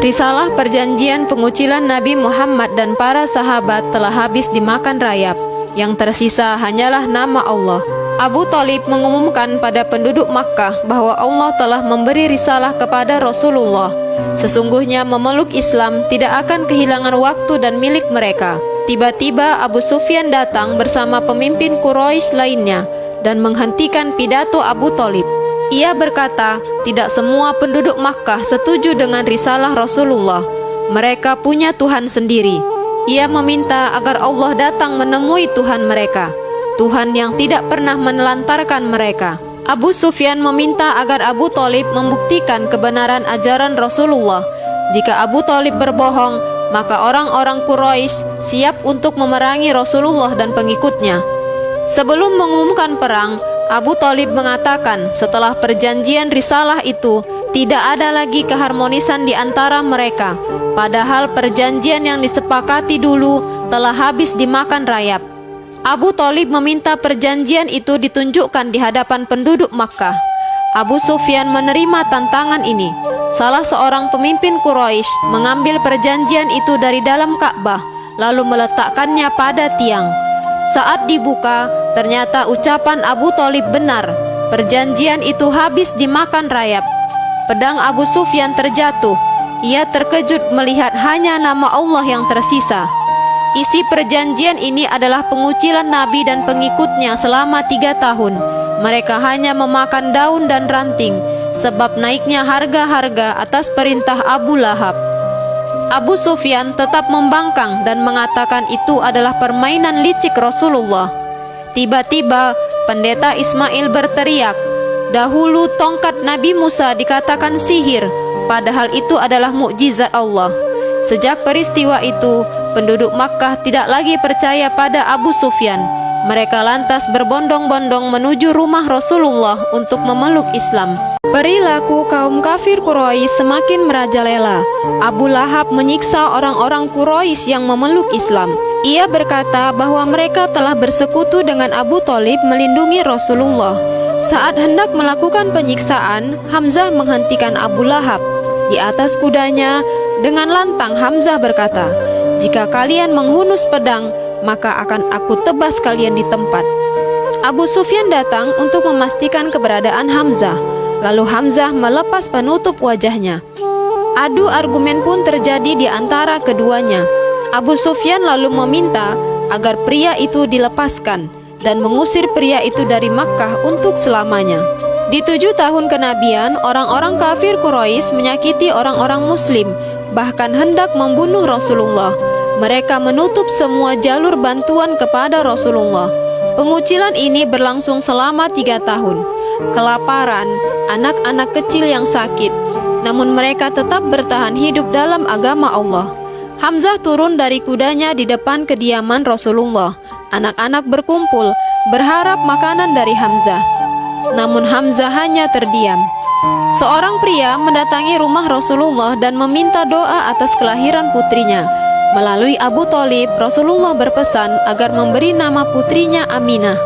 Risalah perjanjian pengucilan Nabi Muhammad dan para sahabat telah habis dimakan rayap. Yang tersisa hanyalah nama Allah. Abu Thalib mengumumkan pada penduduk Makkah bahwa Allah telah memberi risalah kepada Rasulullah. Sesungguhnya memeluk Islam tidak akan kehilangan waktu dan milik mereka. Tiba-tiba Abu Sufyan datang bersama pemimpin Quraisy lainnya dan menghentikan pidato Abu Thalib. Ia berkata, tidak semua penduduk Makkah setuju dengan risalah Rasulullah. Mereka punya Tuhan sendiri. Ia meminta agar Allah datang menemui Tuhan mereka, Tuhan yang tidak pernah menelantarkan mereka. Abu Sufyan meminta agar Abu Thalib membuktikan kebenaran ajaran Rasulullah. Jika Abu Thalib berbohong, maka orang-orang Quraisy siap untuk memerangi Rasulullah dan pengikutnya. Sebelum mengumumkan perang, Abu Thalib mengatakan setelah perjanjian risalah itu tidak ada lagi keharmonisan di antara mereka, padahal perjanjian yang disepakati dulu telah habis dimakan rayap. Abu Thalib meminta perjanjian itu ditunjukkan di hadapan penduduk Makkah. Abu Sufyan menerima tantangan ini. Salah seorang pemimpin Quraisy mengambil perjanjian itu dari dalam Ka'bah, lalu meletakkannya pada tiang. Saat dibuka, ternyata ucapan Abu Thalib benar. Perjanjian itu habis dimakan rayap. Pedang Abu Sufyan terjatuh. Ia terkejut melihat hanya nama Allah yang tersisa. Isi perjanjian ini adalah pengucilan Nabi dan pengikutnya selama 3 tahun. Mereka hanya memakan daun dan ranting, sebab naiknya harga-harga atas perintah Abu Lahab. Abu Sufyan tetap membangkang dan mengatakan itu adalah permainan licik Rasulullah. Tiba-tiba, pendeta Ismail berteriak, dahulu tongkat Nabi Musa dikatakan sihir, padahal itu adalah mukjizat Allah. Sejak peristiwa itu, penduduk Makkah tidak lagi percaya pada Abu Sufyan. Mereka lantas berbondong-bondong menuju rumah Rasulullah untuk memeluk Islam. Perilaku kaum kafir Quraisy semakin merajalela. Abu Lahab menyiksa orang-orang Quraisy yang memeluk Islam. Ia berkata bahwa mereka telah bersekutu dengan Abu Thalib melindungi Rasulullah. Saat hendak melakukan penyiksaan, Hamzah menghentikan Abu Lahab. Di atas kudanya, dengan lantang Hamzah berkata, jika kalian menghunus pedang, maka akan aku tebas kalian di tempat. Abu Sufyan datang untuk memastikan keberadaan Hamzah. Lalu Hamzah melepas penutup wajahnya. Adu argumen pun terjadi di antara keduanya. Abu Sufyan lalu meminta agar pria itu dilepaskan dan mengusir pria itu dari Makkah untuk selamanya. Di 7 tahun kenabian, orang-orang kafir Quraisy menyakiti orang-orang Muslim, bahkan hendak membunuh Rasulullah. Mereka menutup semua jalur bantuan kepada Rasulullah. Pengucilan ini berlangsung selama 3 tahun. Kelaparan, anak-anak kecil yang sakit, namun mereka tetap bertahan hidup dalam agama Allah. Hamzah turun dari kudanya di depan kediaman Rasulullah. Anak-anak berkumpul, berharap makanan dari Hamzah. Namun Hamzah hanya terdiam. Seorang pria mendatangi rumah Rasulullah dan meminta doa atas kelahiran putrinya. Melalui Abu Thalib, Rasulullah berpesan agar memberi nama putrinya Aminah.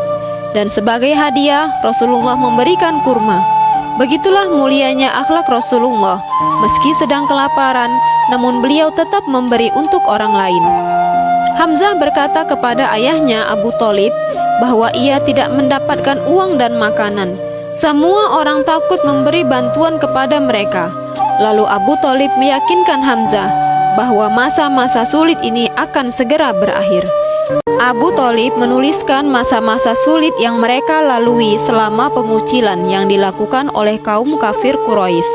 Dan sebagai hadiah, Rasulullah memberikan kurma. Begitulah mulianya akhlak Rasulullah. Meski sedang kelaparan, namun beliau tetap memberi untuk orang lain. Hamzah berkata kepada ayahnya Abu Thalib bahwa ia tidak mendapatkan uang dan makanan. Semua orang takut memberi bantuan kepada mereka. Lalu Abu Thalib meyakinkan Hamzah bahwa masa-masa sulit ini akan segera berakhir. Abu Thalib menuliskan masa-masa sulit yang mereka lalui selama pengucilan yang dilakukan oleh kaum kafir Quraisy.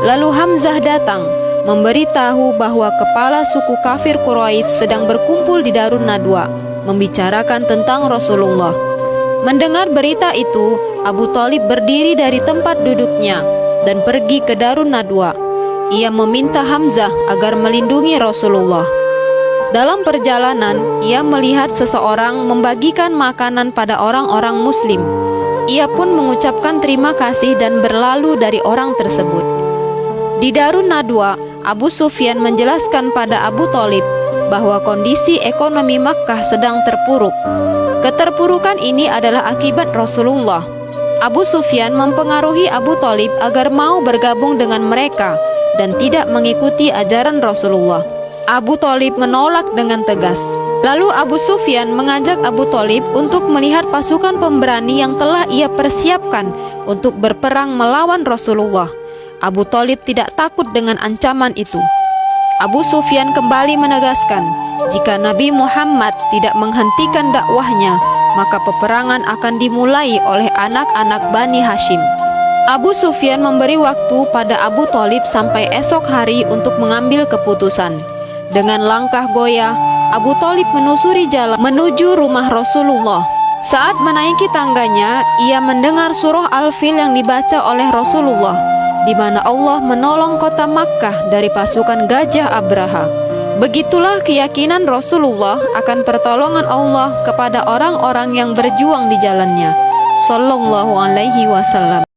Lalu Hamzah datang memberitahu bahwa kepala suku kafir Quraisy sedang berkumpul di Darun Nadwa membicarakan tentang Rasulullah. Mendengar berita itu, Abu Thalib berdiri dari tempat duduknya dan pergi ke Darun Nadwa. Ia meminta Hamzah agar melindungi Rasulullah. Dalam perjalanan, ia melihat seseorang membagikan makanan pada orang-orang Muslim. Ia pun mengucapkan terima kasih dan berlalu dari orang tersebut. Di Darun Nadwa, Abu Sufyan menjelaskan pada Abu Thalib bahwa kondisi ekonomi Makkah sedang terpuruk. Keterpurukan ini adalah akibat Rasulullah. Abu Sufyan mempengaruhi Abu Thalib agar mau bergabung dengan mereka dan tidak mengikuti ajaran Rasulullah. Abu Thalib menolak dengan tegas. Lalu Abu Sufyan mengajak Abu Thalib untuk melihat pasukan pemberani yang telah ia persiapkan untuk berperang melawan Rasulullah. Abu Thalib tidak takut dengan ancaman itu. Abu Sufyan kembali menegaskan, jika Nabi Muhammad tidak menghentikan dakwahnya, maka peperangan akan dimulai oleh anak-anak Bani Hashim. Abu Sufyan memberi waktu pada Abu Thalib sampai esok hari untuk mengambil keputusan. Dengan langkah goyah, Abu Thalib menusuri jalan menuju rumah Rasulullah. Saat menaiki tangganya, ia mendengar surah Al-Fil yang dibaca oleh Rasulullah, di mana Allah menolong kota Makkah dari pasukan Gajah Abraha. Begitulah keyakinan Rasulullah akan pertolongan Allah kepada orang-orang yang berjuang di jalannya. Sallallahu alaihi wasallam.